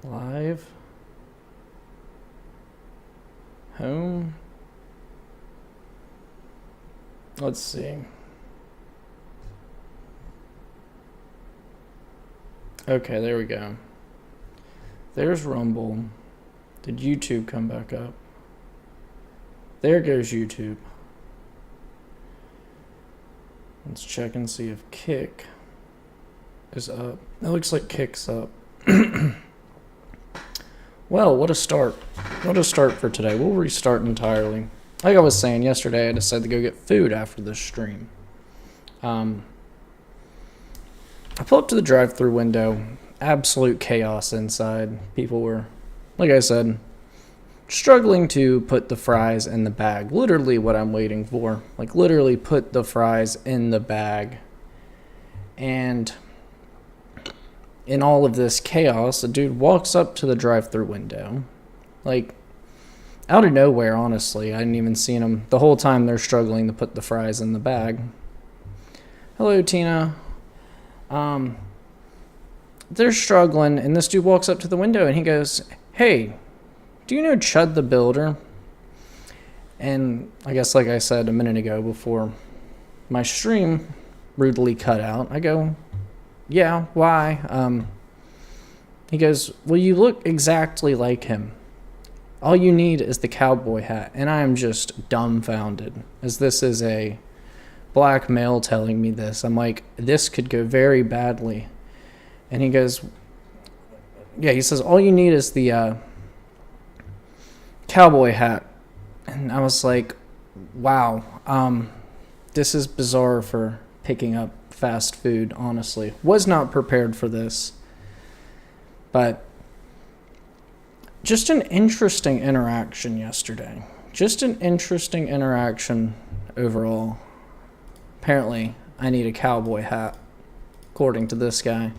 Live. Home. Let's see. Okay, there we go. There's Rumble. Did YouTube come back up? There goes YouTube. Let's check and see if Kick is up. It looks like Kick's up. Well, what a start. What a start for today. We'll restart entirely. Like I was saying yesterday, I decided to go get food after this stream. I pull up to the drive-thru window. Absolute chaos inside. People were, like I said, struggling to put the fries in the bag. Literally what I'm waiting for. Like, literally put the fries in the bag. And in all of this chaos, a dude walks up to the drive-thru window. Like, out of nowhere, honestly. I didn't even see him. The whole time they're struggling to put the fries in the bag. Hello, Tina. They're struggling, and this dude walks up to the window, and he goes, "Hey, do you know Chud the Builder?" And I guess, like I said a minute ago before my stream rudely cut out, I go, "Yeah, why?" He goes, "Well, you look exactly like him. All you need is the cowboy hat." And I am just dumbfounded, as this is a black male telling me this. I'm like, this could go very badly. And he goes, yeah, he says, "All you need is the cowboy hat." And I was like, wow, this is bizarre for picking up fast food, honestly. Was not prepared for this. But just an interesting interaction yesterday. Just an interesting interaction overall. Apparently, I need a cowboy hat, according to this guy.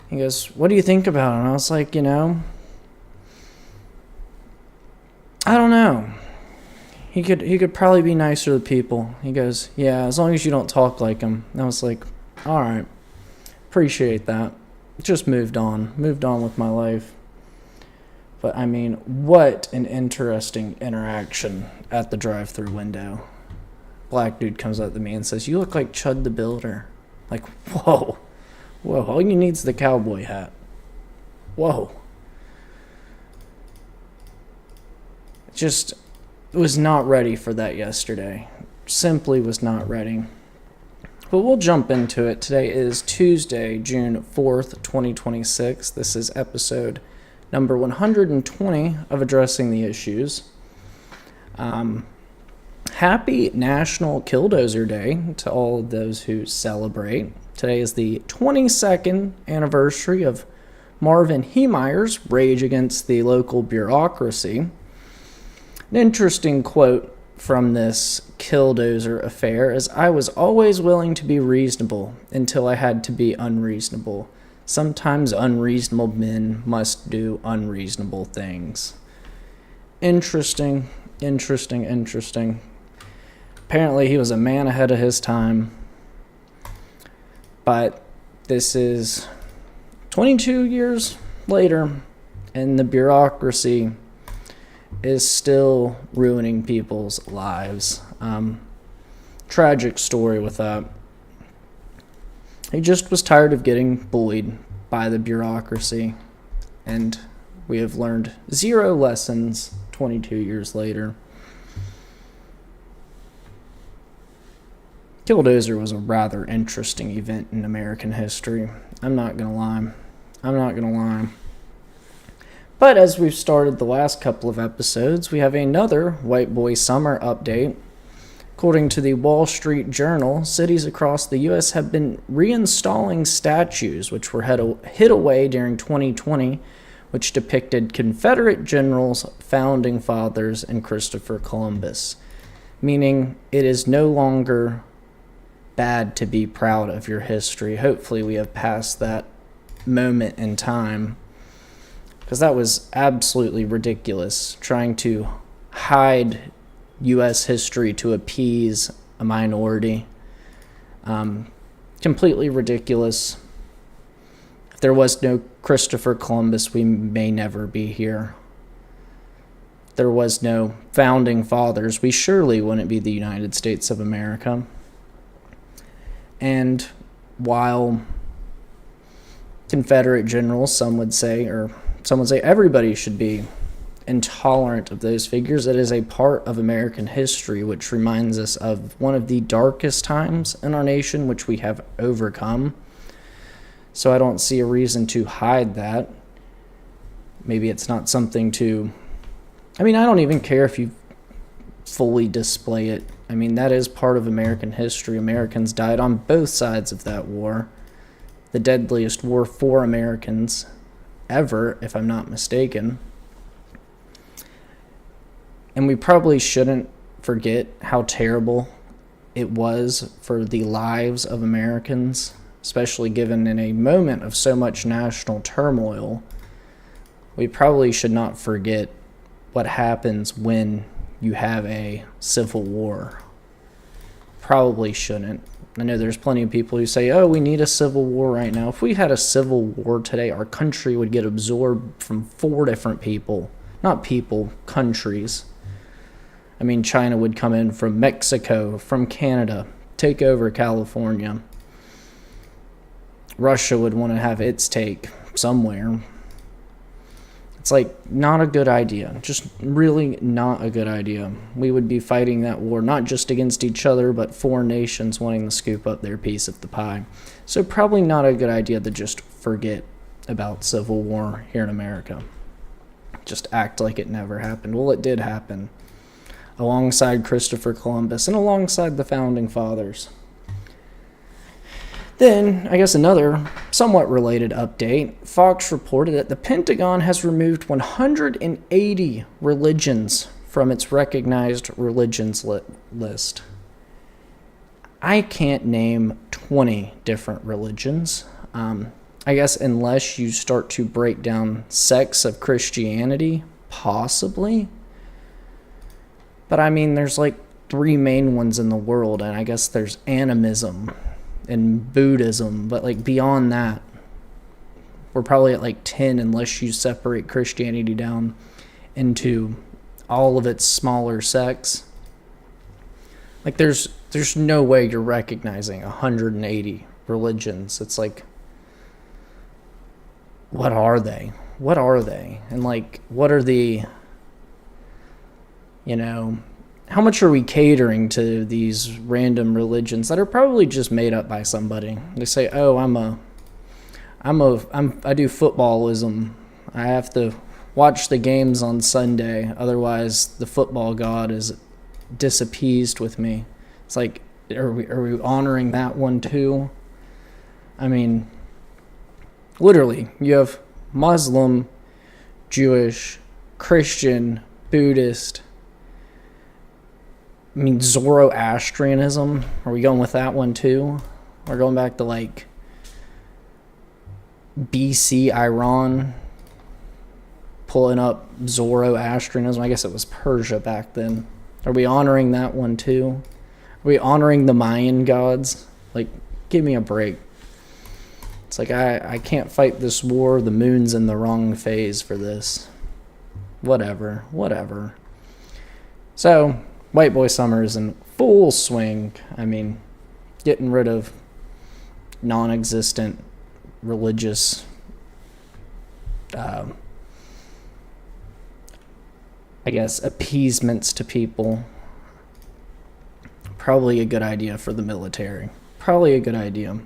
He goes, "What do you think about it?" And I was like, I don't know. He could probably be nicer to people. He goes, "Yeah, as long as you don't talk like him." And I was like, all right, appreciate that. Just moved on with my life. But I mean, what an interesting interaction at the drive-thru window. Black dude comes up to me and says, "You look like Chud the Builder." Like, whoa, all you need is the cowboy hat. Whoa. Just was not ready for that yesterday. Simply was not ready. But we'll jump into it. Today is Tuesday, June 4th, 2026. This is episode number 120 of Addressing the Issues. Happy National Killdozer Day to all of those who celebrate. Today is the 22nd anniversary of Marvin Heemeyer's rage against the local bureaucracy. An interesting quote from this Killdozer affair is, "I was always willing to be reasonable until I had to be unreasonable. Sometimes unreasonable men must do unreasonable things." Interesting. Apparently he was a man ahead of his time. But this is 22 years later, and the bureaucracy is still ruining people's lives. Tragic story with that. He just was tired of getting bullied by the bureaucracy, and we have learned zero lessons 22 years later. Killdozer was a rather interesting event in American history. I'm not gonna lie. But as we've started the last couple of episodes, we have another White Boy Summer update. According to the Wall Street Journal, cities across the U.S. have been reinstalling statues which were hid away during 2020, which depicted Confederate generals, founding fathers, and Christopher Columbus. Meaning it is no longer bad to be proud of your history. Hopefully we have passed that moment in time, because that was absolutely ridiculous, trying to hide U.S. history to appease a minority. Completely ridiculous. there was no Christopher Columbus, we may never be here. There was no founding fathers, we surely wouldn't be the United States of America. And while Confederate generals, some would say everybody should be intolerant of those figures, it is a part of American history which reminds us of one of the darkest times in our nation, which we have overcome. So I don't see a reason to hide that. Maybe it's not something to... I don't even care if you fully display it. That is part of American history. Americans died on both sides of that war. The deadliest war for Americans ever, if I'm not mistaken. And we probably shouldn't forget how terrible it was for the lives of Americans, especially given in a moment of so much national turmoil. We probably should not forget what happens when you have a civil war. Probably shouldn't. I know there's plenty of people who say, oh, we need a civil war right now. If we had a civil war today, our country would get absorbed from 4 different people. Not people, countries. China would come in from Mexico, from Canada, take over California. Russia would want to have its take somewhere. It's not a good idea. Just really not a good idea. We would be fighting that war not just against each other, but foreign nations wanting to scoop up their piece of the pie. So probably not a good idea to just forget about civil war here in America. Just act like it never happened. Well, it did happen. Alongside Christopher Columbus and alongside the founding fathers. Then, I guess another somewhat related update, Fox reported that the Pentagon has removed 180 religions from its recognized religions list. I can't name 20 different religions. I guess unless you start to break down sects of Christianity, possibly. But there's 3 main ones in the world, and I guess there's animism and Buddhism, but beyond that, we're probably at 10 unless you separate Christianity down into all of its smaller sects. There's no way you're recognizing 180 religions. It's what are they? What are they? And what are the... how much are we catering to these random religions that are probably just made up by somebody? They say, oh, I do footballism. I have to watch the games on Sunday. Otherwise, the football god is disappeased with me. It's are we honoring that one too? Literally, you have Muslim, Jewish, Christian, Buddhist, Zoroastrianism. Are we going with that one too? We're going back to BC Iran, pulling up Zoroastrianism. I guess it was Persia back then. Are we honoring that one too? Are we honoring the Mayan gods? Give me a break. It's I can't fight this war. The moon's in the wrong phase for this. Whatever. So, White Boy Summer is in full swing. Getting rid of non-existent religious appeasements to people. Probably a good idea for the military. Probably a good idea.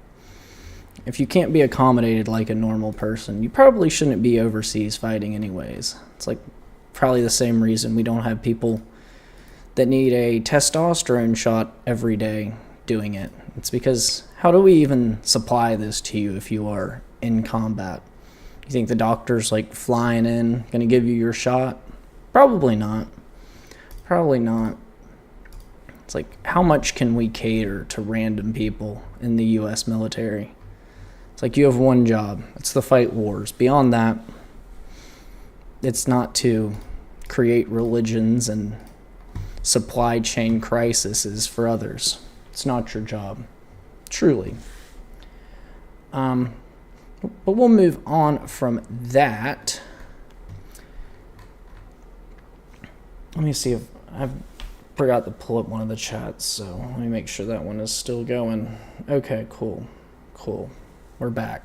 If you can't be accommodated like a normal person, you probably shouldn't be overseas fighting anyways. It's probably the same reason we don't have people that need a testosterone shot every day doing it. It's because how do we even supply this to you if you are in combat? You think the doctor's flying in, gonna give you your shot? Probably not. It's how much can we cater to random people in the U.S. military? It's you have one job. It's to fight wars. Beyond that, it's not to create religions and supply chain crises for others. It's not your job. Truly. But we'll move on from that. Let me see if I've forgot to pull up one of the chats, so let me make sure that one is still going. Okay, cool. We're back.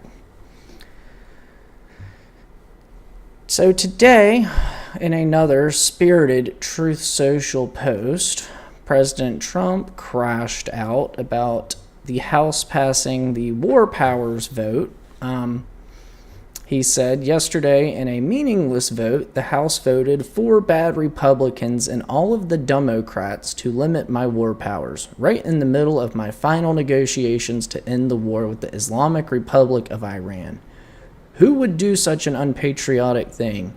So today, in another spirited Truth Social post, President Trump crashed out about the House passing the War Powers vote. He said yesterday, in a meaningless vote, the House voted 4 bad Republicans and all of the Democrats to limit my war powers, right in the middle of my final negotiations to end the war with the Islamic Republic of Iran. Who would do such an unpatriotic thing?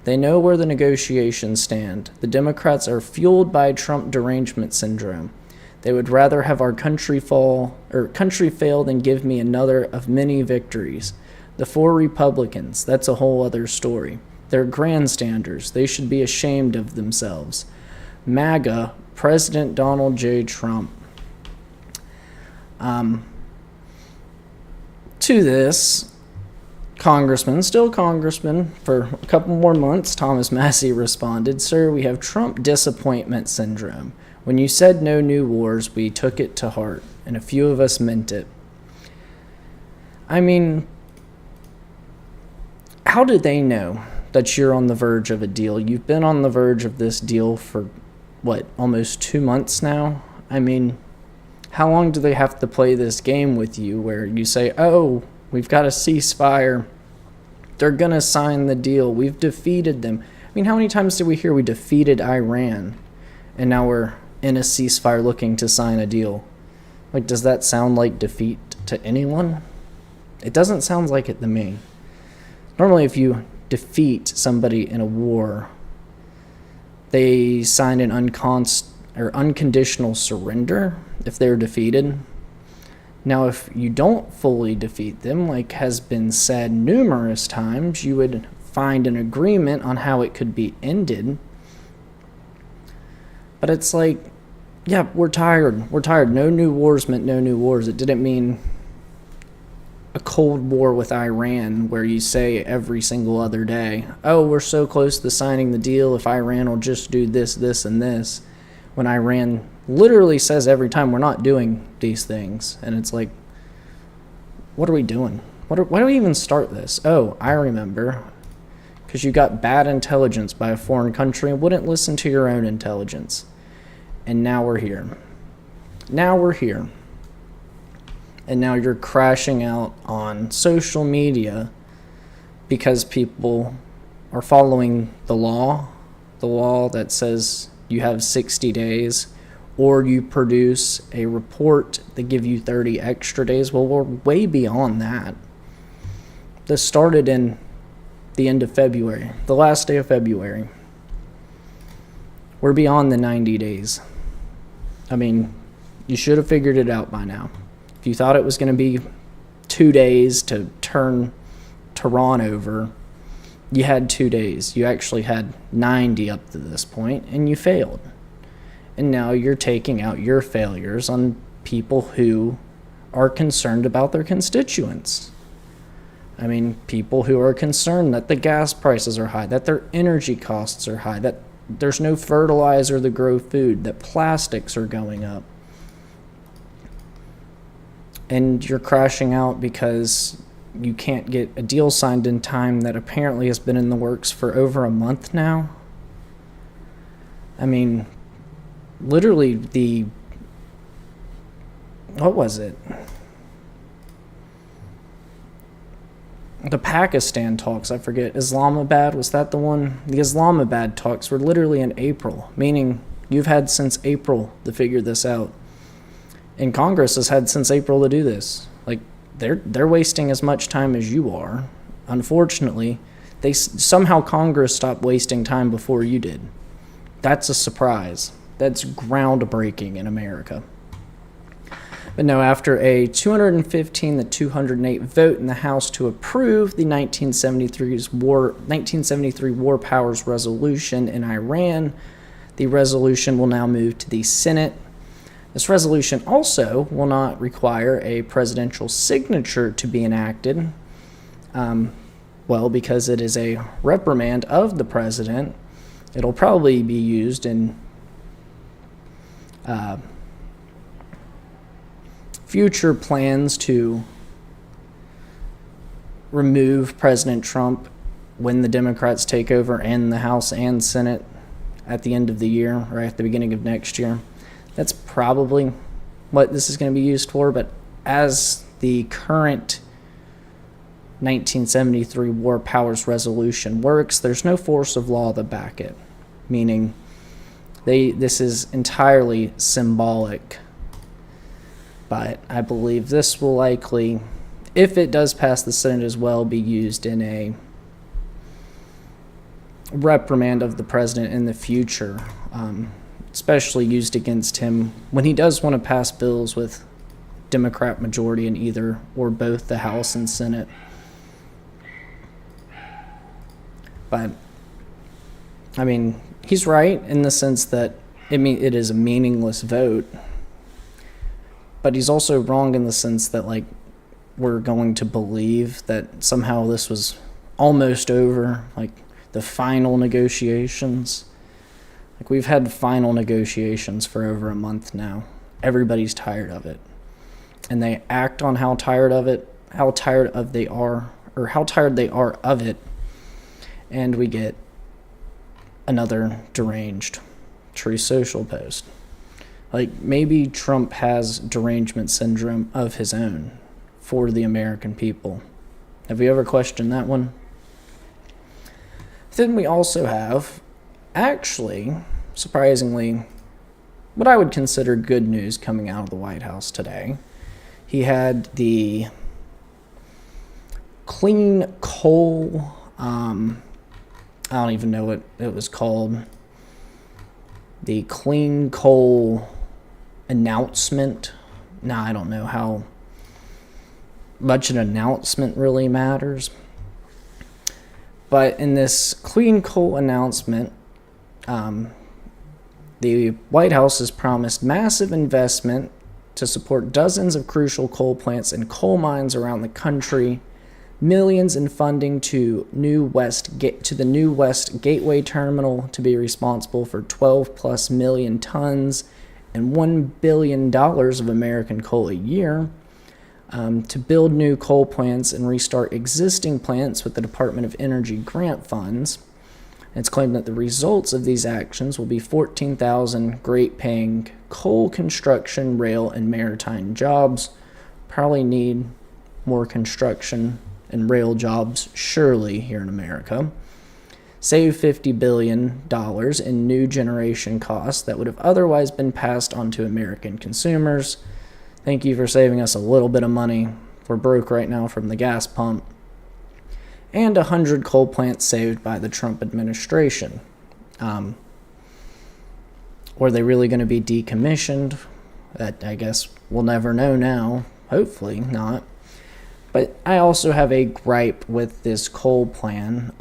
They know where the negotiations stand. The Democrats are fueled by Trump derangement syndrome. They would rather have our country fail than give me another of many victories. The 4 Republicans, that's a whole other story. They're grandstanders. They should be ashamed of themselves. MAGA, President Donald J. Trump. To this, still Congressman, for a couple more months, Thomas Massey responded, "Sir, we have Trump disappointment syndrome. When you said no new wars, we took it to heart, and a few of us meant it." I mean, how do they know that you're on the verge of a deal? You've been on the verge of this deal for, almost 2 months now? I mean, how long do they have to play this game with you where you say, oh, we've got a ceasefire, they're going to sign the deal, we've defeated them? I mean, how many times did we hear we defeated Iran, and now we're in a ceasefire looking to sign a deal? Does that sound like defeat to anyone? It doesn't sound like it to me. Normally, if you defeat somebody in a war, they sign an unconditional surrender if they're defeated. Now, if you don't fully defeat them, like has been said numerous times, you would find an agreement on how it could be ended. But it's like, yeah, we're tired. No new wars meant no new wars. It didn't mean a Cold War with Iran where you say every single other day, oh, we're so close to signing the deal if Iran will just do this, this, and this, when Iran literally says every time we're not doing these things. And it's like, what are we doing? Why do we even start this? Oh, I remember. Because you got bad intelligence by a foreign country and wouldn't listen to your own intelligence. And now we're here. And now you're crashing out on social media because people are following the law that says you have 60 days, or you produce a report that give you 30 extra days. Well, we're way beyond that. This started in the end of February, the last day of February. We're beyond the 90 days. I mean, you should have figured it out by now. If you thought it was going to be 2 days to turn Tehran over, you had 2 days. You actually had 90 up to this point, and you failed. And now you're taking out your failures on people who are concerned about their constituents. I mean, people who are concerned that the gas prices are high, that their energy costs are high, that there's no fertilizer to grow food, that plastics are going up. And you're crashing out because you can't get a deal signed in time that apparently has been in the works for over a month now. I mean, literally what was it? The Pakistan talks, I forget. Islamabad, was that the one? The Islamabad talks were literally in April, meaning you've had since April to figure this out. And Congress has had since April to do this. They're wasting as much time as you are. Unfortunately, somehow Congress stopped wasting time before you did. That's a surprise. That's groundbreaking in America. But no, after a 215 to 208 vote in the House to approve the 1973 War Powers Resolution in Iran, the resolution will now move to the Senate. This resolution also will not require a presidential signature to be enacted. Well, because it is a reprimand of the president, it'll probably be used in future plans to remove President Trump when the Democrats take over in the House and Senate at the end of the year or at the beginning of next year. That's probably what this is going to be used for, but as the current 1973 War Powers Resolution works, there's no force of law to back it, meaning this is entirely symbolic. But I believe this will likely, if it does pass the Senate as well, be used in a reprimand of the president in the future, especially used against him when he does want to pass bills with Democrat majority in either or both the House and Senate. But, I mean, he's right in the sense that it is a meaningless vote. But he's also wrong in the sense that, like, we're going to believe that somehow this was almost over, like the final negotiations. Like, we've had final negotiations for over a month now. Everybody's tired of it. And they act on how tired they are of it. And we get another deranged True Social post. Like, maybe Trump has derangement syndrome of his own for the American people. Have you ever questioned that one? Then we also have, actually, surprisingly, what I would consider good news coming out of the White House today. He had the clean coal, I don't even know what it was called, the clean coal announcement. Now, I don't know how much an announcement really matters. But in this clean coal announcement, the White House has promised massive investment to support dozens of crucial coal plants and coal mines around the country, millions in funding to the New West Gateway Terminal to be responsible for 12 plus million tons and $1 billion of American coal a year, to build new coal plants and restart existing plants with the Department of Energy grant funds. It's claimed that the results of these actions will be 14,000 great-paying coal construction, rail, and maritime jobs. Probably need more construction and rail jobs, surely, here in America. Save $50 billion in new generation costs that would have otherwise been passed on to American consumers. Thank you for saving us a little bit of money. We're broke right now from the gas pump. And 100 coal plants saved by the Trump administration. Were they really going to be decommissioned? That, I guess, we'll never know now. Hopefully not. But I also have a gripe with this coal plan.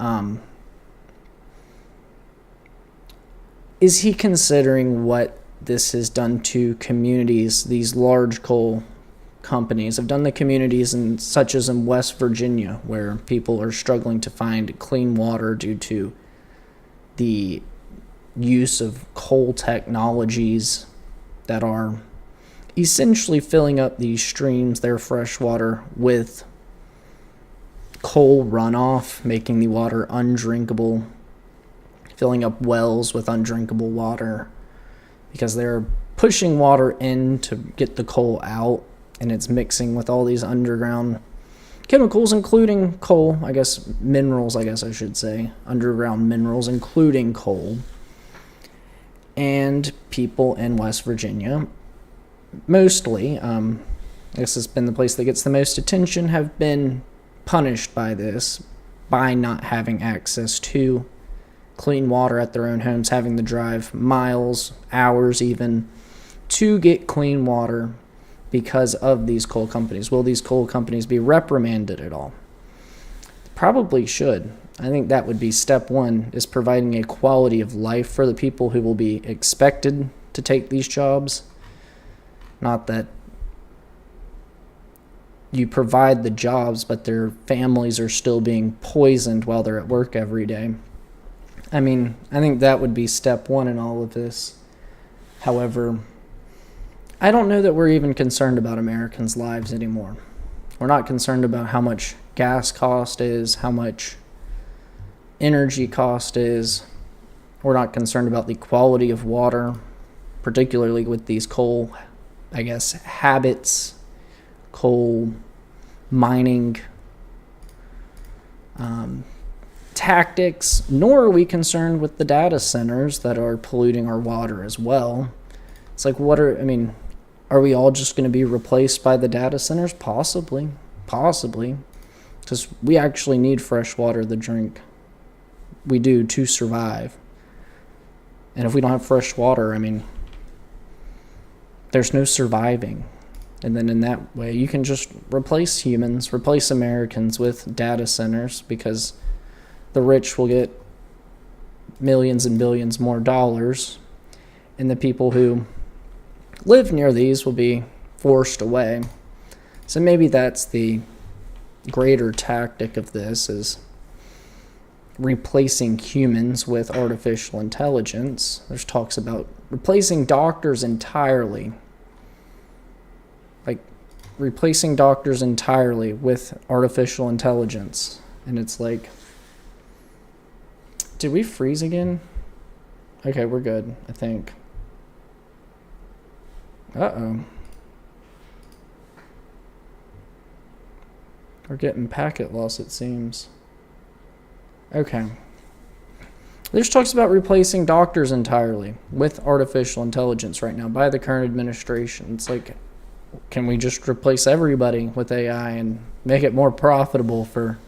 Is he considering what this has done to communities? These large coal companies have done the communities such as in West Virginia, where people are struggling to find clean water due to the use of coal technologies that are essentially filling up these streams, their fresh water, with coal runoff, making the water undrinkable, filling up wells with undrinkable water, because they're pushing water in to get the coal out, and it's mixing with all these underground chemicals, including coal, minerals, I should say, underground minerals, including coal. And people in West Virginia, mostly, this has been the place that gets the most attention, have been punished by this, by not having access to clean water at their own homes, having to drive miles, hours even, to get clean water because of these coal companies. Will these coal companies be reprimanded at all? Probably should. I think that would be step one, is providing a quality of life for the people who will be expected to take these jobs. Not that you provide the jobs, but their families are still being poisoned while they're at work every day. I mean, I think that would be step one in all of this. However, I don't know that we're even concerned about Americans' lives anymore. We're not concerned about how much gas cost is, how much energy cost is. We're not concerned about the quality of water, particularly with these coal, habits, coal mining tactics, nor are we concerned with the data centers that are polluting our water as well. It's like, are we all just going to be replaced by the data centers? Possibly, because we actually need fresh water to drink. We do, to survive. And if we don't have fresh water, there's no surviving. And then in that way, you can just replace Americans with data centers, because the rich will get millions and billions more dollars, and the people who live near these will be forced away. So maybe that's the greater tactic of this, is replacing humans with artificial intelligence. There's talks about replacing doctors entirely. Replacing doctors entirely with artificial intelligence. And it's like, did we freeze again? Okay, we're good, I think. Uh-oh. We're getting packet loss, it seems. Okay. There's talks about replacing doctors entirely with artificial intelligence right now by the current administration. It's like, can we just replace everybody with AI and make it more profitable for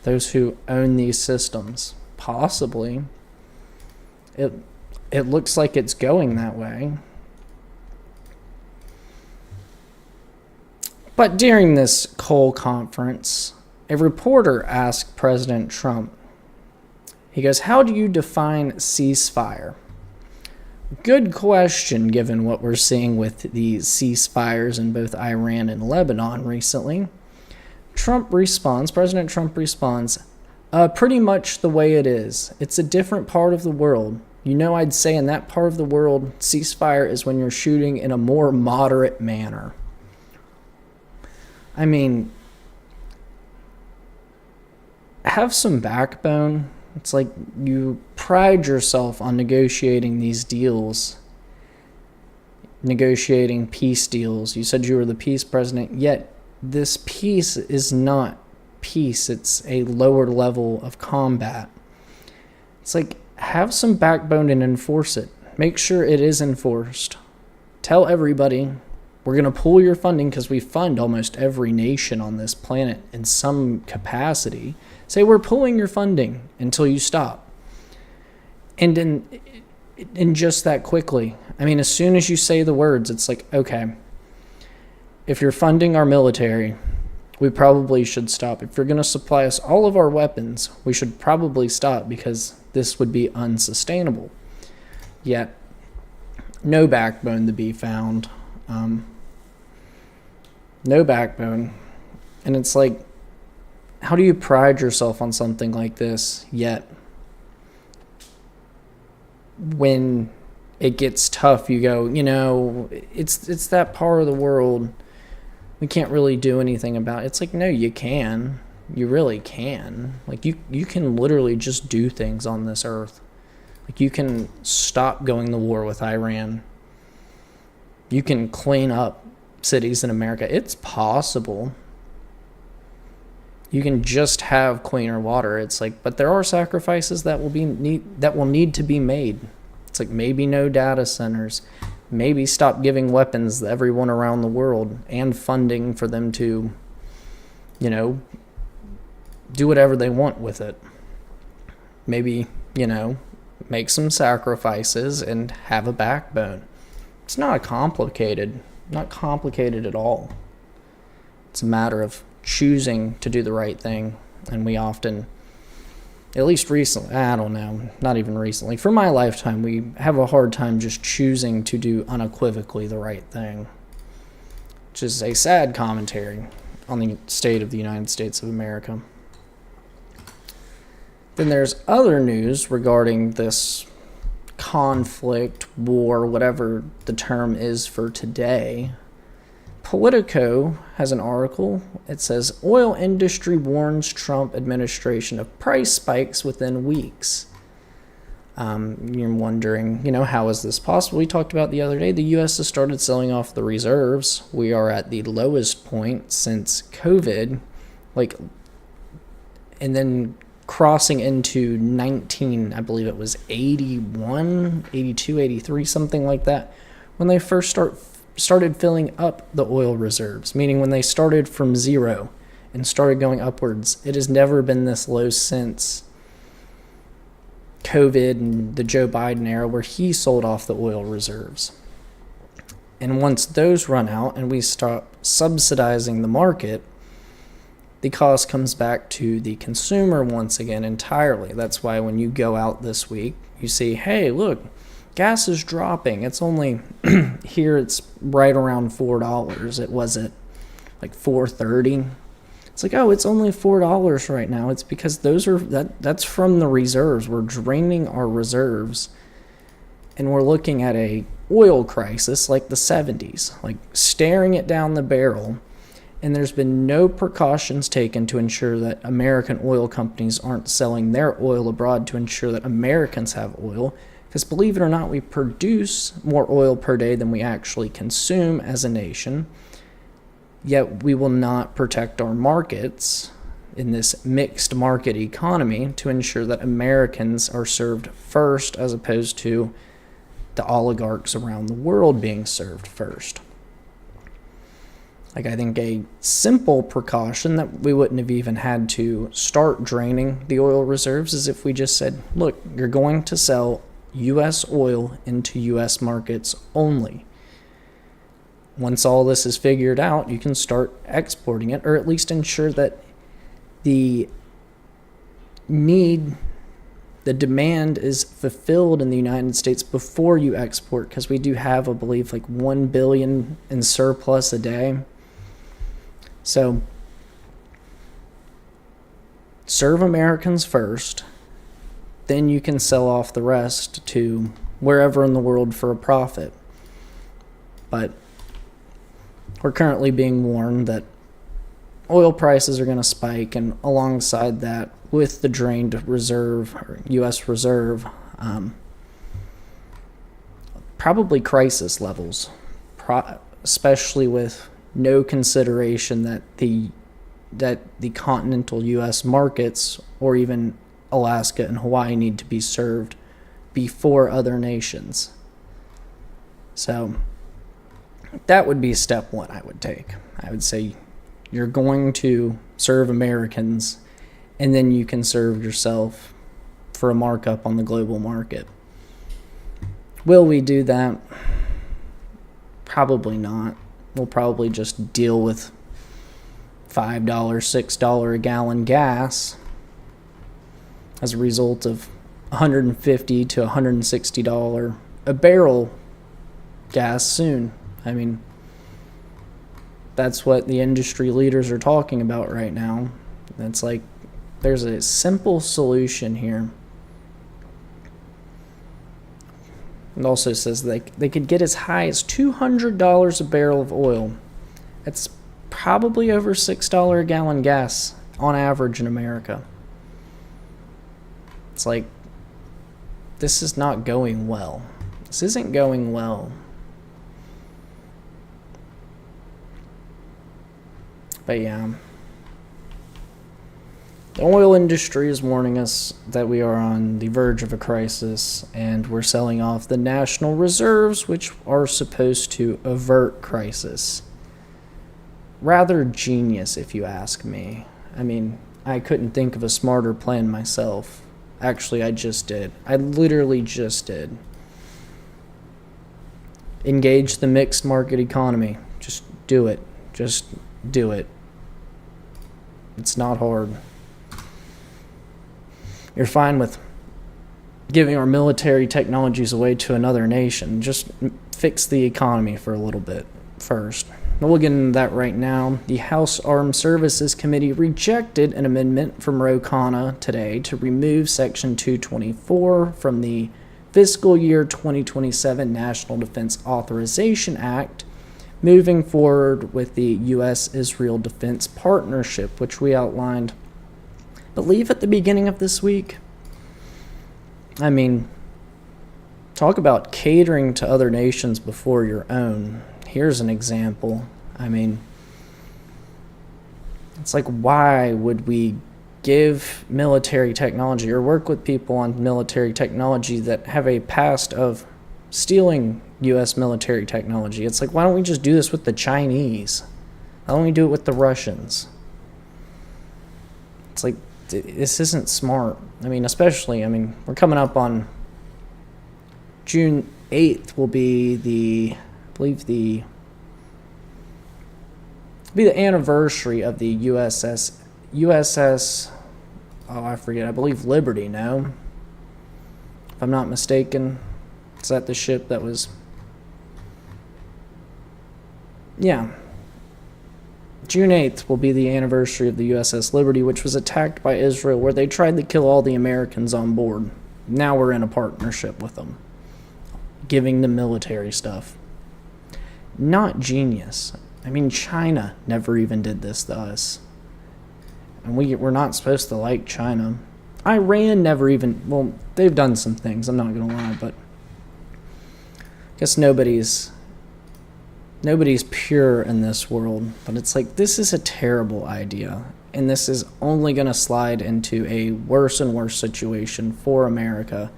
those who own these systems? Possibly. It looks like it's going that way. But during this coal conference, a reporter asked President Trump, he goes, "How do you define ceasefire?" Good question, given what we're seeing with these ceasefires in both Iran and Lebanon recently. President Trump responds, pretty much the way it is. It's a different part of the world. I'd say in that part of the world, ceasefire is when you're shooting in a more moderate manner. Have some backbone. It's like you pride yourself on negotiating these deals, negotiating peace deals. You said you were the peace president, yet this peace is not peace. It's a lower level of combat. It's like, have some backbone and enforce it. Make sure it is enforced. Tell everybody, we're going to pull your funding, because we fund almost every nation on this planet in some capacity. Say, we're pulling your funding until you stop. And in just that quickly. As soon as you say the words, it's like, okay, if you're funding our military, we probably should stop. If you're going to supply us all of our weapons, we should probably stop, because this would be unsustainable. Yet, no backbone to be found. No backbone. And it's like, how do you pride yourself on something like this, yet when it gets tough, you go, it's that part of the world, we can't really do anything about it. It's like, no, you can. You really can. Like, you can literally just do things on this earth. Like, you can stop going to war with Iran. You can clean up cities in America. It's possible. You can just have cleaner water. It's like, but there are sacrifices that will need to be made. It's like, maybe no data centers. Maybe stop giving weapons to everyone around the world and funding for them to, do whatever they want with it. Maybe, make some sacrifices and have a backbone. It's not complicated at all. It's a matter of choosing to do the right thing. And we often, at least recently, I don't know, not even recently, for my lifetime, we have a hard time just choosing to do unequivocally the right thing, which is a sad commentary on the state of the United States of America. Then there's other news regarding this conflict, war, whatever the term is for today. Politico has an article. It says, oil industry warns Trump administration of price spikes within weeks. You're wondering, how is this possible? We talked about the other day, the U.S. has started selling off the reserves. We are at the lowest point since COVID, and then crossing into 19, I believe it was 81, 82, 83, something like that, when they first started filling up the oil reserves, meaning when they started from zero and started going upwards. It has never been this low since COVID and the Joe Biden era, where he sold off the oil reserves. And once those run out and we stop subsidizing the market, the cost comes back to the consumer once again entirely. That's why when you go out this week, you see, hey, look, gas is dropping. It's only here, it's right around $4. It wasn't like $4.30. It's like, oh, it's only $4 right now. It's because that's from the reserves. We're draining our reserves, and we're looking at a oil crisis like the 70s, like staring it down the barrel. And there's been no precautions taken to ensure that American oil companies aren't selling their oil abroad to ensure that Americans have oil. Because believe it or not, we produce more oil per day than we actually consume as a nation. Yet we will not protect our markets in this mixed market economy to ensure that Americans are served first, as opposed to the oligarchs around the world being served first. I think a simple precaution that we wouldn't have even had to start draining the oil reserves is if we just said, look, you're going to sell U.S. oil into U.S. markets only. Once all this is figured out, you can start exporting it, or at least ensure that the demand is fulfilled in the United States before you export, because we do have, I believe, 1 billion in surplus a day. So serve Americans first, then you can sell off the rest to wherever in the world for a profit. But we're currently being warned that oil prices are going to spike, and alongside that, with the drained reserve, or U.S. reserve, probably crisis levels, especially with no consideration that the continental U.S. markets, or even Alaska and Hawaii, need to be served before other nations. So that would be step one I would take. I would say you're going to serve Americans, and then you can serve yourself for a markup on the global market. Will we do that? Probably not. We'll probably just deal with $5, $6 a gallon gas as a result of $150 to $160 a barrel gas soon. That's what the industry leaders are talking about right now. It's like there's a simple solution here. It also says they could get as high as $200 a barrel of oil. That's probably over $6 a gallon gas on average in America. It's like, this is not going well. This isn't going well. But yeah, the oil industry is warning us that we are on the verge of a crisis, and we're selling off the national reserves, which are supposed to avert crisis. Rather genius, if you ask me. I couldn't think of a smarter plan myself. Actually, I just did. I literally just did. Engage the mixed market economy. Just do it. Just do it. It's not hard. You're fine with giving our military technologies away to another nation. Just fix the economy for a little bit first. we'll get into that right now. The House Armed Services Committee rejected an amendment from Ro Khanna today to remove Section 224 from the fiscal year 2027 National Defense Authorization Act, moving forward with the U.S.-Israel Defense Partnership, which we outlined, I believe, at the beginning of this week. I mean, talk about catering to other nations before your own. Here's an example. I mean, it's like, why would we give military technology or work with people on military technology that have a past of stealing U.S. military technology? It's like, why don't we just do this with the Chinese? Why don't we do it with the Russians? It's like, this isn't smart. I mean, especially, we're coming up on June 8th will be the anniversary of the USS, oh, I forget, I believe Liberty, no? If I'm not mistaken. Is that the ship that was... Yeah. June 8th will be the anniversary of the USS Liberty, which was attacked by Israel, where they tried to kill all the Americans on board. Now we're in a partnership with them, giving them military stuff. Not genius. I mean, China never even did this to us. And we're not supposed to like China. Iran never even... Well, they've done some things, I'm not going to lie, but... I guess nobody's pure in this world, but it's like, this is a terrible idea, and this is only going to slide into a worse and worse situation for America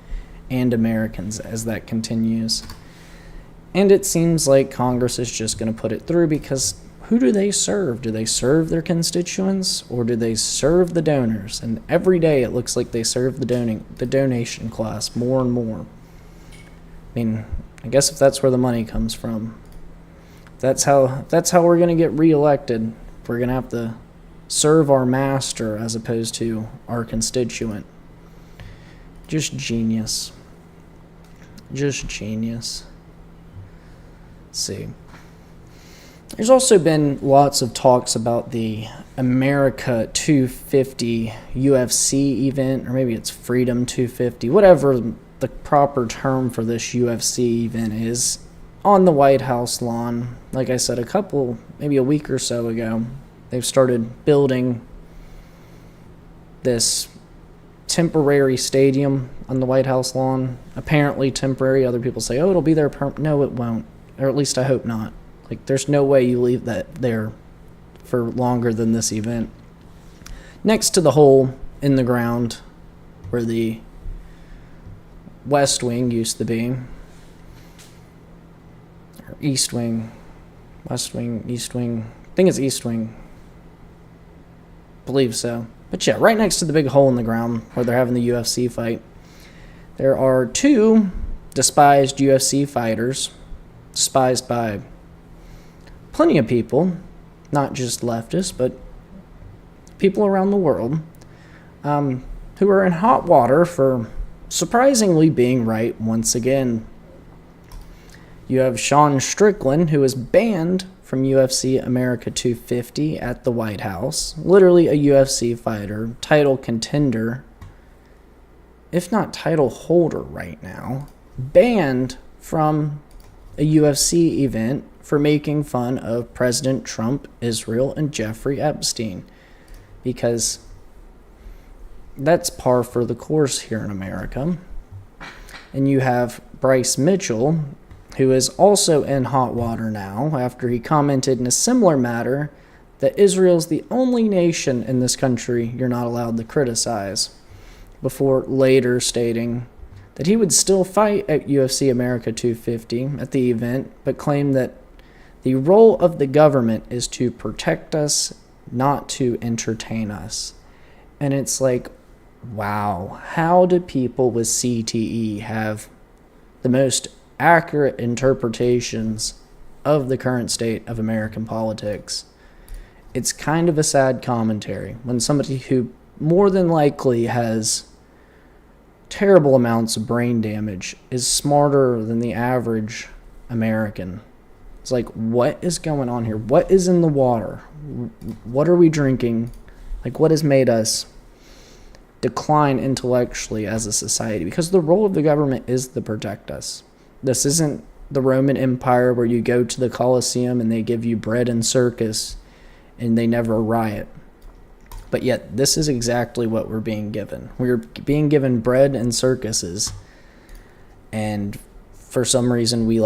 and Americans as that continues. And it seems like Congress is just going to put it through, because who do they serve? Do they serve their constituents, or do they serve the donors? And every day it looks like they serve the donation class more and more. I mean, I guess if that's where the money comes from. That's how we're going to get reelected. We're going to have to serve our master as opposed to our constituent. Just genius. Just genius. Let's see. There's also been lots of talks about the America 250 UFC event, or maybe it's Freedom 250, whatever the proper term for this UFC event is, on the White House lawn. Like I said, maybe a week or so ago, they've started building this temporary stadium on the White House lawn. Apparently temporary. Other people say, oh, it'll be there no, it won't. Or at least I hope not. Like, there's no way you leave that there for longer than this event. Next to the hole in the ground where the West Wing used to be. East Wing, West Wing, East Wing. I think it's East Wing. Believe so. But yeah, right next to the big hole in the ground where they're having the UFC fight, there are two despised UFC fighters, despised by plenty of people, not just leftists, but people around the world, who are in hot water for surprisingly being right once again. You have Sean Strickland, who is banned from UFC America 250 at the White House. Literally a UFC fighter, title contender, if not title holder right now, banned from a UFC event for making fun of President Trump, Israel, and Jeffrey Epstein. Because that's par for the course here in America. And you have Bryce Mitchell, who is also in hot water now after he commented in a similar matter that Israel's the only nation in this country you're not allowed to criticize, before later stating that he would still fight at UFC America 250 at the event, but claimed that the role of the government is to protect us, not to entertain us. And it's like, wow, how do people with CTE have the most accurate interpretations of the current state of American politics? It's kind of a sad commentary when somebody who more than likely has terrible amounts of brain damage is smarter than the average American. It's like, what is going on here? What is in the water? What are we drinking? Like, what has made us decline intellectually as a society? Because the role of the government is to protect us. This isn't the Roman Empire where you go to the Colosseum and they give you bread and circus and they never riot. But yet, this is exactly what we're being given. We're being given bread and circuses. And for some reason, we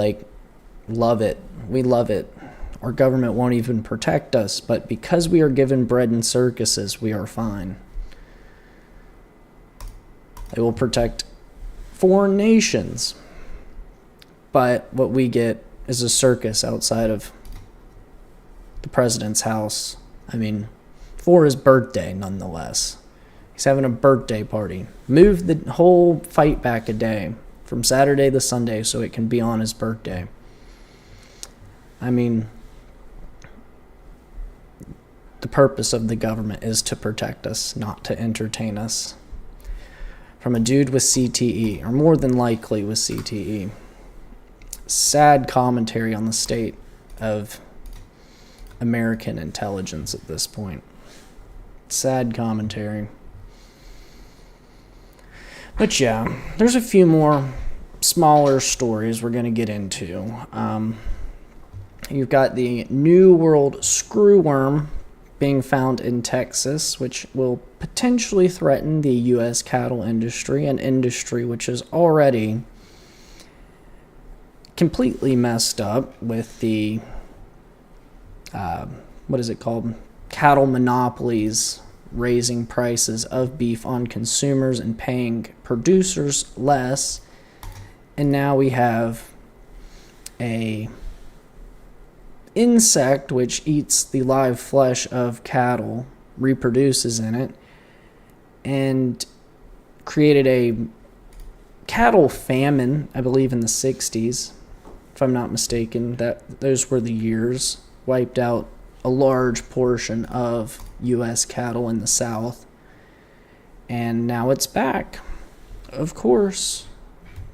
love it. We love it. Our government won't even protect us. But because we are given bread and circuses, we are fine. They will protect foreign nations. But what we get is a circus outside of the president's house. I mean, for his birthday, nonetheless. He's having a birthday party. Move the whole fight back a day from Saturday to Sunday so it can be on his birthday. I mean, the purpose of the government is to protect us, not to entertain us. From a dude with CTE, or more than likely with CTE. Sad commentary on the state of American intelligence at this point. Sad commentary. But yeah, there's a few more smaller stories we're going to get into. You've got the New World screwworm being found in Texas, which will potentially threaten the U.S. cattle industry, an industry which is already completely messed up with the, cattle monopolies raising prices of beef on consumers and paying producers less. And now we have a insect which eats the live flesh of cattle, reproduces in it, and created a cattle famine, I believe in the 60s, if I'm not mistaken. Those were the years. Wiped out a large portion of U.S. cattle in the South. And now it's back. Of course.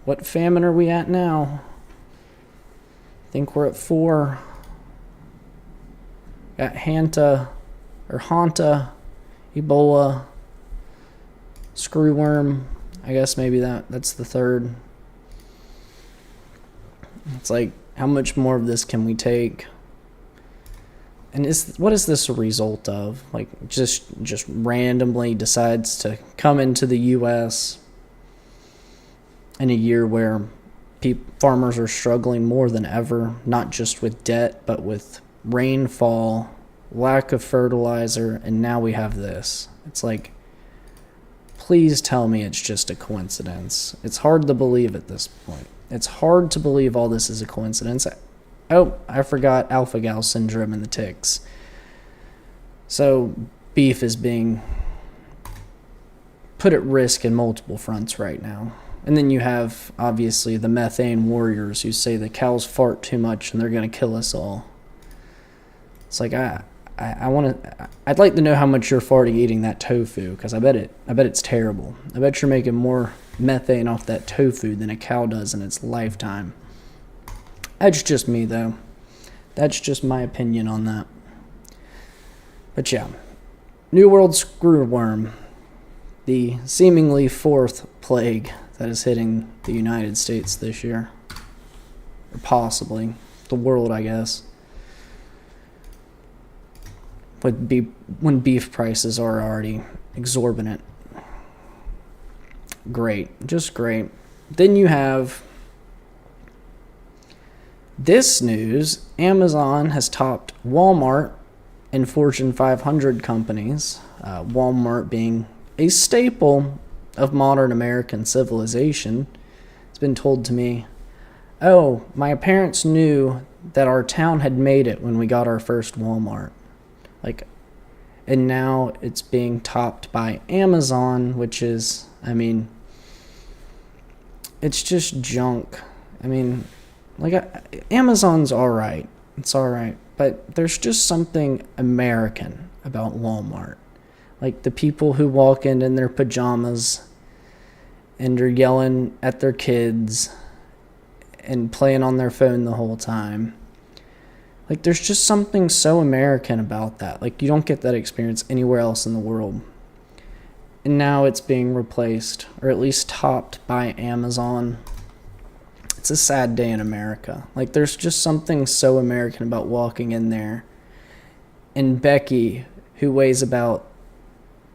What famine are we at now? I think we're at 4. Got Hanta, Ebola, screwworm. I guess maybe that's the 3rd. It's like, how much more of this can we take? And what is this a result of? Like, just randomly decides to come into the U.S. in a year where farmers are struggling more than ever, not just with debt, but with rainfall, lack of fertilizer, and now we have this. It's like, please tell me it's just a coincidence. It's hard to believe at this point. It's hard to believe all this is a coincidence. Oh, I forgot alpha-gal syndrome and the ticks. So beef is being put at risk in multiple fronts right now. And then you have, obviously, the methane warriors who say the cows fart too much and they're going to kill us all. It's like, I'd like to know how much you're farting eating that tofu, because I bet it's terrible. I bet you're making more methane off that tofu than a cow does in its lifetime. That's just me, though. That's just my opinion on that. But yeah, New World screwworm, the seemingly 4th plague that is hitting the United States this year. Or possibly the world, I guess. When beef prices are already exorbitant. Great. Just great. Then you have this news. Amazon has topped Walmart in Fortune 500 companies. Walmart being a staple of modern American civilization. It's been told to me, oh, my parents knew that our town had made it when we got our first Walmart. And now it's being topped by Amazon, which is, it's just junk. Amazon's alright. It's alright. But there's just something American about Walmart. Like the people who walk in their pajamas and are yelling at their kids and playing on their phone the whole time. Like, there's just something so American about that. Like, you don't get that experience anywhere else in the world. And now it's being replaced, or at least topped, by Amazon. It's a sad day in America. Like, there's just something so American about walking in there. And Becky, who weighs about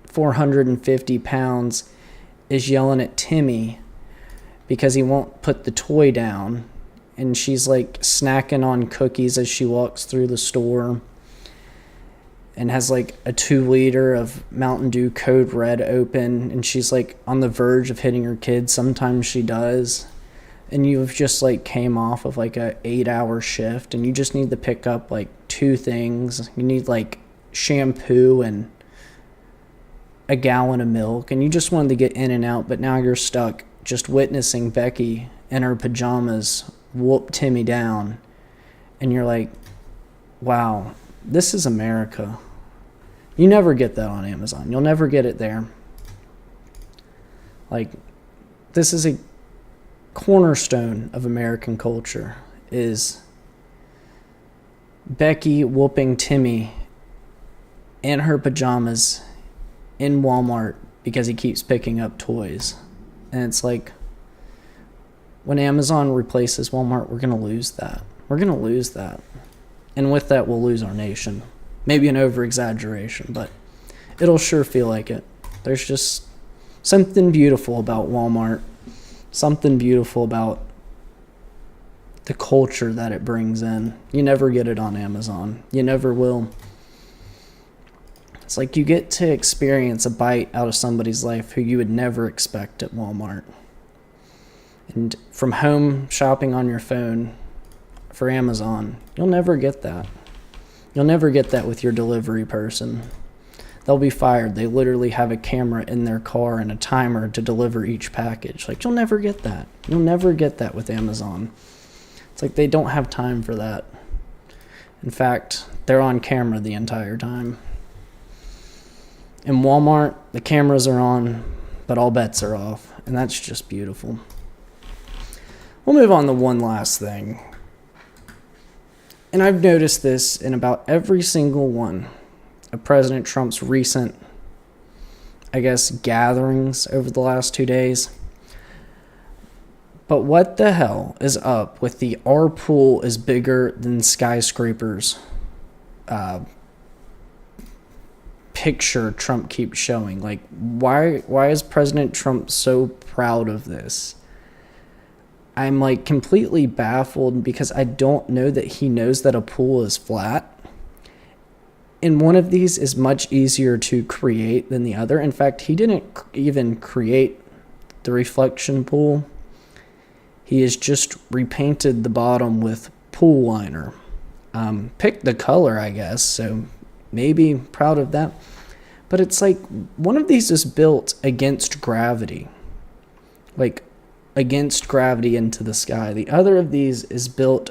450 pounds, is yelling at Timmy because he won't put the toy down. And she's like snacking on cookies as she walks through the store, and has like a 2-liter of Mountain Dew Code Red open, and she's like on the verge of hitting her kid. Sometimes she does. And you've just like came off of like a 8-hour shift, and you just need to pick up like 2 things. You need like shampoo and a gallon of milk, and you just wanted to get in and out, but now you're stuck just witnessing Becky in her pajamas whoop Timmy down. And you're like, wow, this is America. You never get that on Amazon. You'll never get it there. Like, this is a cornerstone of American culture, is Becky whooping Timmy in her pajamas in Walmart because he keeps picking up toys. And it's like, when Amazon replaces Walmart, we're going to lose that. We're going to lose that. And with that, we'll lose our nation. Maybe an over-exaggeration, but it'll sure feel like it. There's just something beautiful about Walmart. Something beautiful about the culture that it brings in. You never get it on Amazon. You never will. It's like you get to experience a bite out of somebody's life who you would never expect at Walmart. And from home shopping on your phone for Amazon, you'll never get that. You'll never get that with your delivery person. They'll be fired. They literally have a camera in their car and a timer to deliver each package. Like, you'll never get that. You'll never get that with Amazon. It's like they don't have time for that. In fact, they're on camera the entire time. In Walmart, the cameras are on, but all bets are off. And that's just beautiful. We'll move on to one last thing. And I've noticed this in about every single one of President Trump's recent, I guess, gatherings over the last 2 days. But what the hell is up with the "our pool is bigger than skyscrapers" picture Trump keeps showing? Like, why is President Trump so proud of this? I'm like completely baffled, because I don't know that he knows that a pool is flat. And one of these is much easier to create than the other. In fact, he didn't even create the reflection pool. He has just repainted the bottom with pool liner. Picked the color, I guess, so maybe proud of that. But it's like, one of these is built against gravity. Like, against gravity into the sky. The other of these is built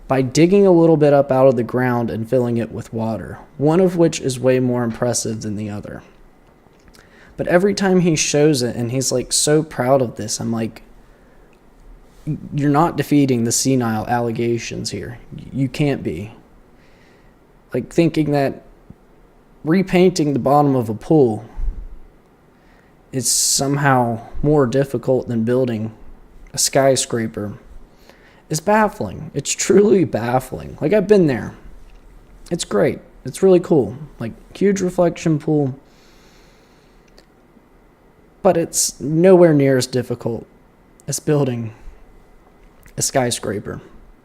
by digging a little bit up out of the ground and filling it with water, one of which is way more impressive than the other. But every time he shows it and he's like so proud of this, I'm like, you're not defeating the senile allegations here. You can't be. Like, thinking that repainting the bottom of a pool is somehow more difficult than building a skyscraper is baffling. It's truly baffling. Like, I've been there. It's great. It's really cool. Like, huge reflection pool. But it's nowhere near as difficult as building a skyscraper.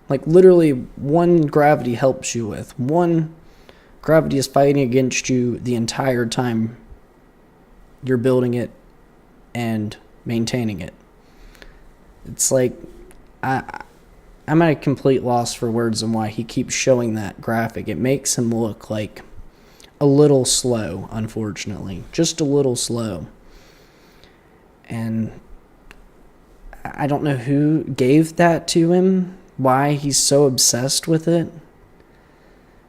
Like, literally, one gravity helps you with. One gravity is fighting against you the entire time you're building it and maintaining it. It's like, I'm at a complete loss for words on why he keeps showing that graphic. It makes him look like a little slow, unfortunately. Just a little slow. And I don't know who gave that to him, why he's so obsessed with it.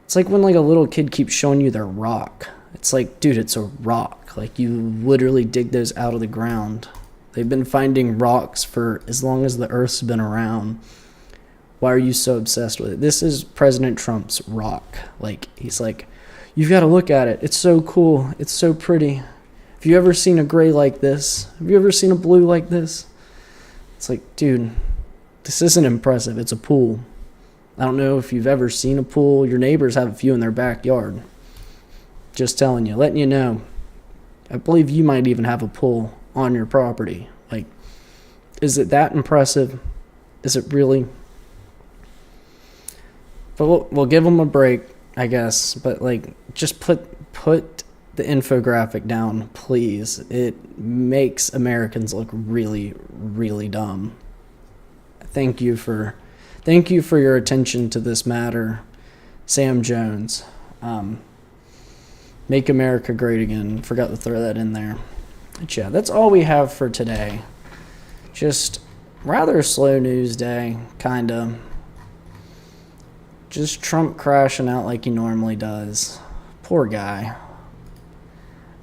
It's like when like a little kid keeps showing you their rock. It's like, dude, it's a rock. Like, you literally dig those out of the ground. They've been finding rocks for as long as the Earth's been around. Why are you so obsessed with it? This is President Trump's rock. Like, he's like, you've got to look at it. It's so cool. It's so pretty. Have you ever seen a gray like this? Have you ever seen a blue like this? It's like, dude, this isn't impressive. It's a pool. I don't know if you've ever seen a pool. Your neighbors have a few in their backyard. Just telling you, letting you know. I believe you might even have a pool on your property. Like, is it that impressive? Is it really? But we'll give them a break, I guess. But, like, just put the infographic down, please. It makes Americans look really, really dumb. Thank you for your attention to this matter, Sam Jones. Make America great again. Forgot to throw that in there. But yeah, that's all we have for today. Just rather slow news day, kinda. Just Trump crashing out like he normally does. Poor guy.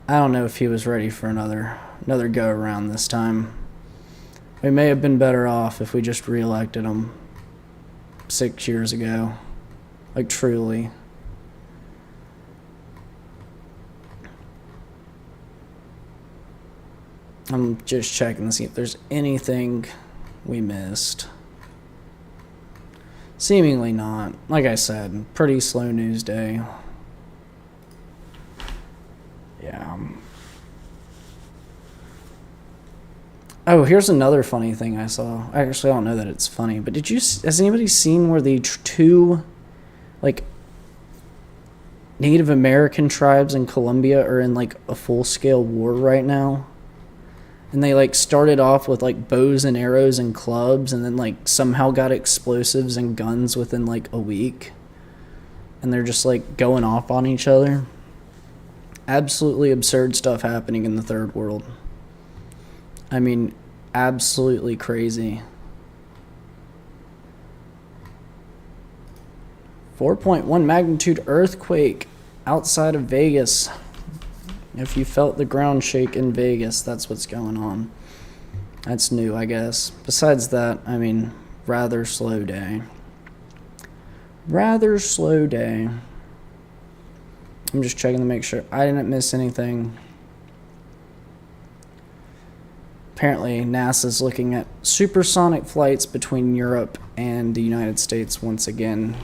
I don't know if he was ready for another go around this time. We may have been better off if we just reelected him 6 years ago. Like, truly. I'm just checking to see if there's anything we missed. Seemingly not. Like I said, pretty slow news day. Yeah. Oh, here's another funny thing I saw. Actually, I don't know that it's funny, but has anybody seen where the two, like, Native American tribes in Colombia are in, like, a full-scale war right now? And they, like, started off with, like, bows and arrows and clubs, and then, like, somehow got explosives and guns within, like, a week. And they're just, like, going off on each other. Absolutely absurd stuff happening in the third world. I mean, absolutely crazy. 4.1 magnitude earthquake outside of Vegas. If you felt the ground shake in Vegas, that's what's going on. That's new, I guess. Besides that, I mean, rather slow day. Rather slow day. I'm just checking to make sure I didn't miss anything. Apparently, NASA's looking at supersonic flights between Europe and the United States once again.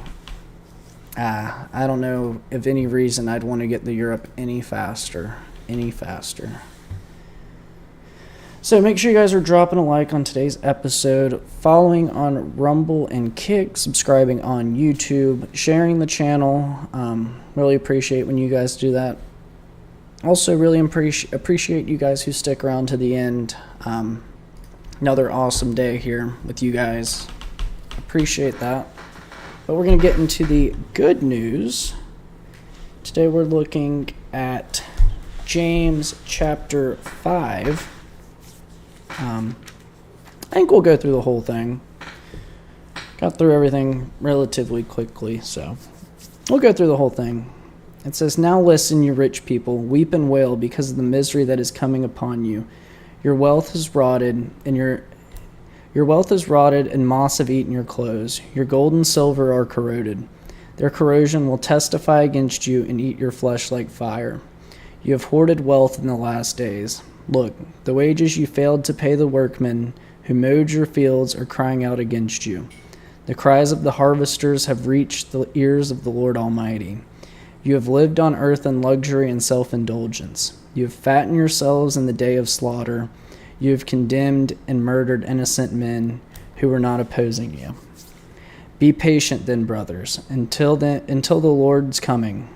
I don't know of any reason I'd want to get to Europe any faster. So make sure you guys are dropping a like on today's episode, following on Rumble and Kick, subscribing on YouTube, sharing the channel. Really appreciate when you guys do that. Also really appreciate you guys who stick around to the end. Another awesome day here with you guys. Appreciate that. But we're going to get into the good news. Today we're looking at James chapter 5. I think we'll go through the whole thing. Got through everything relatively quickly, so we'll go through the whole thing. It says, "Now listen, you rich people, weep and wail because of the misery that is coming upon you. Your wealth is rotted, and your wealth is rotted, and moths have eaten your clothes. Your gold and silver are corroded. Their corrosion will testify against you and eat your flesh like fire. You have hoarded wealth in the last days. Look, the wages you failed to pay the workmen who mowed your fields are crying out against you. The cries of the harvesters have reached the ears of the Lord Almighty. You have lived on earth in luxury and self-indulgence. You have fattened yourselves in the day of slaughter. You have condemned and murdered innocent men who were not opposing you. Be patient then, brothers, until the Lord's coming.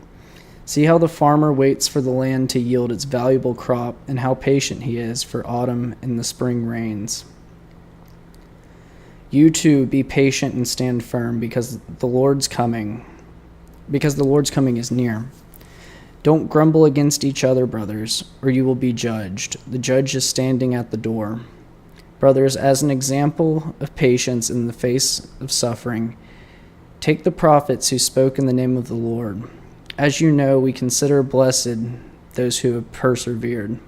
See how the farmer waits for the land to yield its valuable crop, and how patient he is for autumn and the spring rains. You too be patient and stand firm, because the Lord's coming is near. Don't grumble against each other, brothers, or you will be judged. The judge is standing at the door. Brothers, as an example of patience in the face of suffering, take the prophets who spoke in the name of the Lord. As you know, we consider blessed those who have persevered.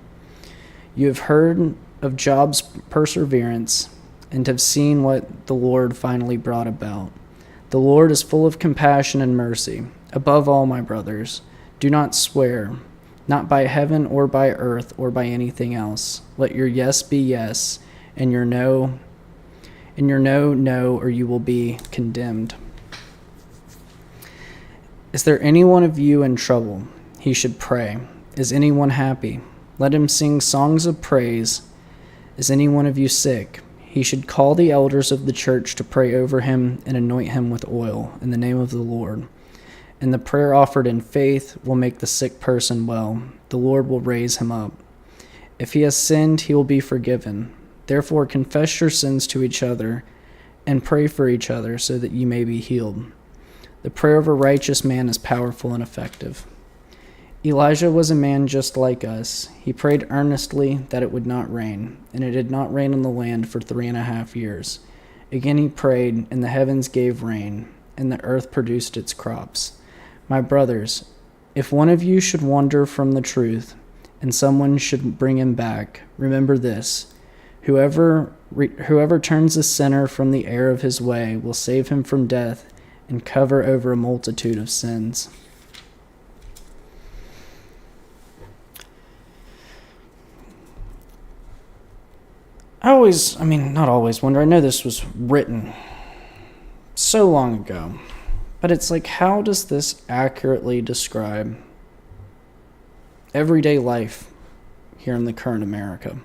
You have heard of Job's perseverance and have seen what the Lord finally brought about. The Lord is full of compassion and mercy. Above all, my brothers, do not swear, not by heaven or by earth or by anything else. Let your yes be yes, and your no, no, or you will be condemned. Is there any one of you in trouble? He should pray. Is anyone happy? Let him sing songs of praise. Is any one of you sick? He should call the elders of the church to pray over him and anoint him with oil in the name of the Lord. And the prayer offered in faith will make the sick person well. The Lord will raise him up. If he has sinned, he will be forgiven. Therefore, confess your sins to each other and pray for each other so that you may be healed. The prayer of a righteous man is powerful and effective. Elijah was a man just like us. He prayed earnestly that it would not rain, and it did not rain on the land for 3.5 years. Again he prayed, and the heavens gave rain, and the earth produced its crops. My brothers, if one of you should wander from the truth, and someone should bring him back, remember this: whoever turns a sinner from the error of his way will save him from death and cover over a multitude of sins. Not always wonder, I know this was written so long ago, but it's like, how does this accurately describe everyday life here in the current America?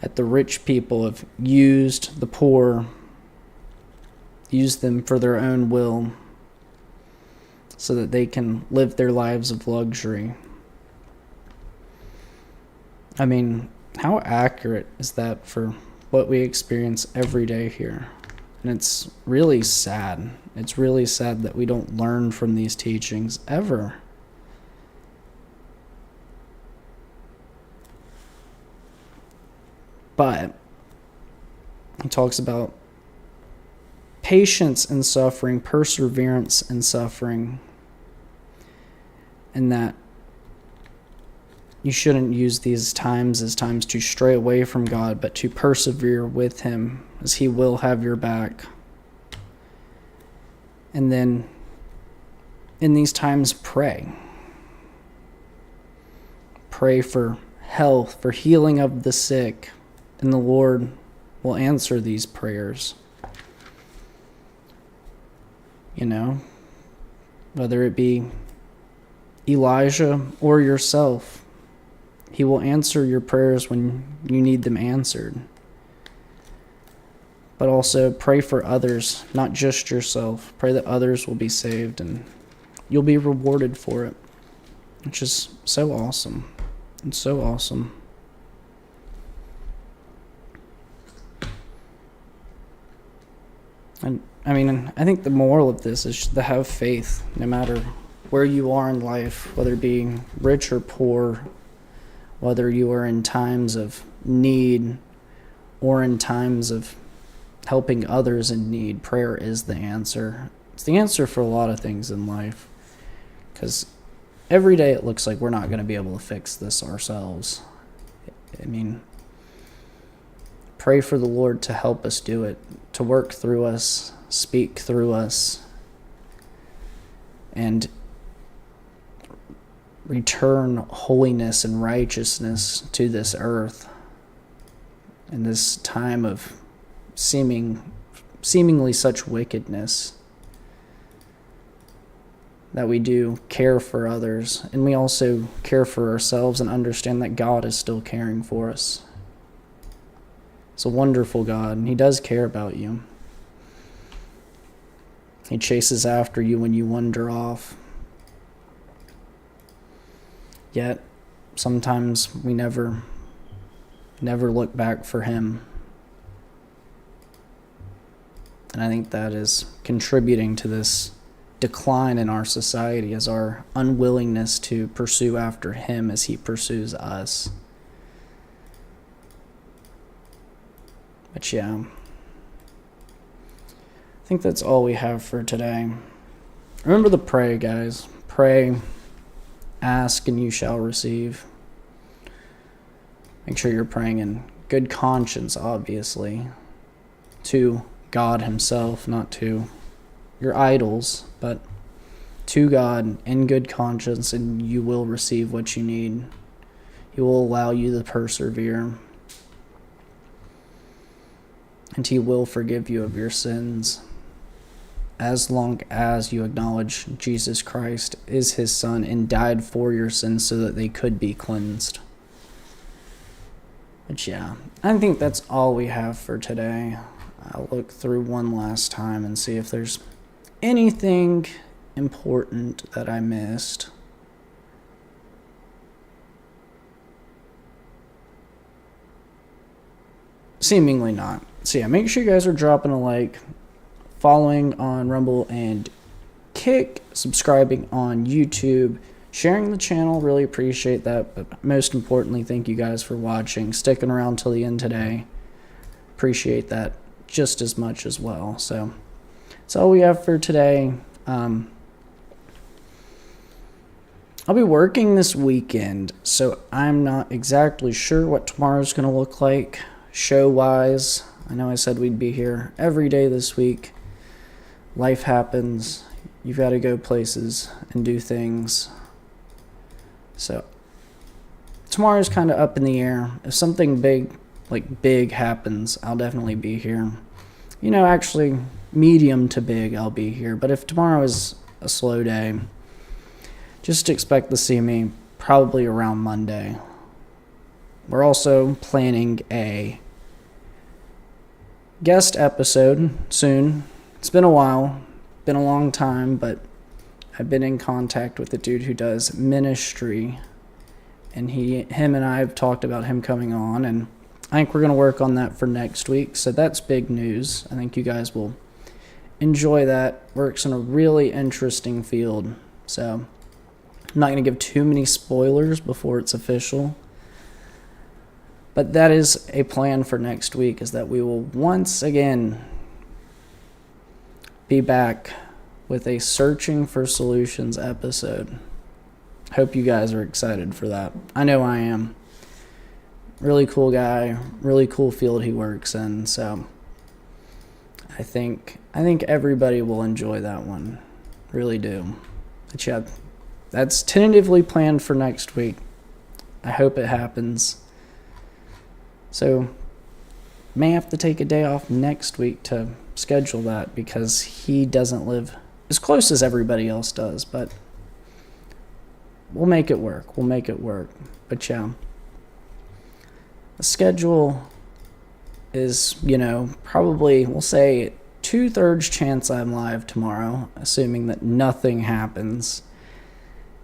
That the rich people have used the poor, used them for their own will, so that they can live their lives of luxury. How accurate is that for what we experience every day here? And it's really sad. It's really sad that we don't learn from these teachings ever. But he talks about patience in suffering, perseverance in suffering, and that you shouldn't use these times as times to stray away from God, but to persevere with him, as he will have your back. And then in these times, pray. Pray for health, for healing of the sick, and the Lord will answer these prayers. Whether it be Elijah or yourself, he will answer your prayers when you need them answered. But also pray for others, not just yourself. Pray that others will be saved and you'll be rewarded for it, which is so awesome. It's so awesome. And I think the moral of this is to have faith, no matter where you are in life, whether being rich or poor, whether you are in times of need or in times of helping others in need. Prayer is the answer. It's the answer for a lot of things in life, because every day it looks like we're not going to be able to fix this ourselves. Pray for the Lord to help us do it, to work through us, speak through us, and return holiness and righteousness to this earth in this time of seemingly such wickedness, that we do care for others, and we also care for ourselves and understand that God is still caring for us. It's a wonderful God, and he does care about you. He chases after you when you wander off. Yet, sometimes we never look back for him. And I think that is contributing to this decline in our society, as our unwillingness to pursue after him as he pursues us. But yeah, I think that's all we have for today. Remember to pray, guys. Pray, ask, and you shall receive. Make sure you're praying in good conscience, obviously, to God himself, not to your idols, but to God in good conscience, and you will receive what you need. He will allow you to persevere, and he will forgive you of your sins as long as you acknowledge Jesus Christ is his son and died for your sins so that they could be cleansed. But yeah, I think that's all we have for today. I'll look through one last time and see if there's anything important that I missed. Seemingly not. So yeah, make sure you guys are dropping a like, following on Rumble and Kick, subscribing on YouTube, sharing the channel. Really appreciate that. But most importantly, thank you guys for watching, sticking around till the end today. Appreciate that just as much as well. So that's all we have for today. I'll be working this weekend, so I'm not exactly sure what tomorrow's going to look like show-wise. I know I said we'd be here every day this week. Life happens. You've got to go places and do things. So tomorrow's kind of up in the air. If something big happens, I'll definitely be here. Actually, medium to big, I'll be here. But if tomorrow is a slow day, just expect to see me probably around Monday. We're also planning a guest episode soon. It's been a while, been a long time, but I've been in contact with the dude who does ministry, and him and I have talked about him coming on, and I think we're going to work on that for next week. So that's big news. I think you guys will enjoy that. Works in a really interesting field. So I'm not going to give too many spoilers before it's official. But that is a plan for next week, is that we will once again be back with a Searching for Solutions episode. Hope you guys are excited for that. I know I am. Really cool guy, really cool field he works in, so I think everybody will enjoy that one. Really do. But yeah, that's tentatively planned for next week. I hope it happens. So, may have to take a day off next week to schedule that, because he doesn't live as close as everybody else does, but we'll make it work. But yeah, the schedule is, probably, we'll say 2/3 chance I'm live tomorrow, assuming that nothing happens.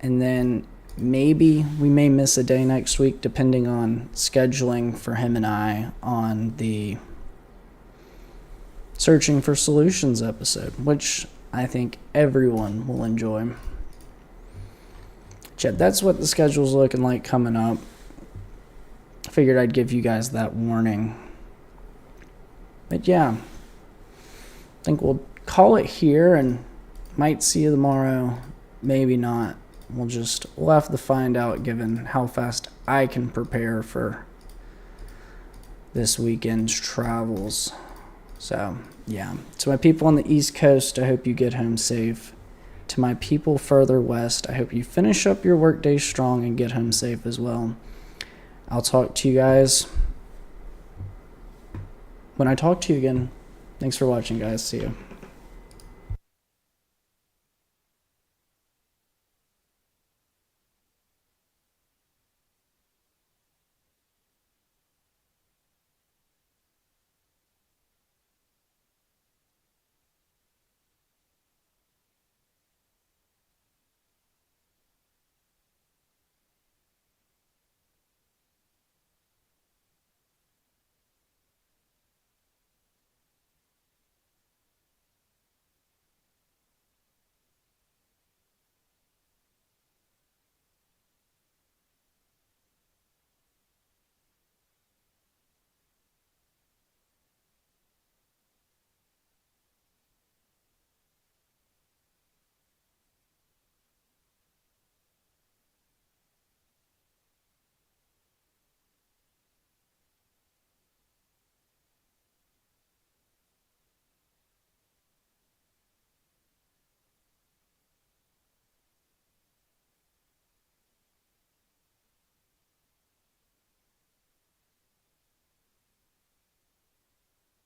And then maybe we may miss a day next week, depending on scheduling for him and I on the Searching for Solutions episode, which I think everyone will enjoy. Yeah, that's what the schedule's looking like coming up. I figured I'd give you guys that warning. But yeah, I think we'll call it here, and might see you tomorrow, maybe not. We'll have to find out, given how fast I can prepare for this weekend's travels. So, yeah. To my people on the East Coast, I hope you get home safe. To my people further west, I hope you finish up your workday strong and get home safe as well. I'll talk to you guys when I talk to you again. Thanks for watching, guys. See you.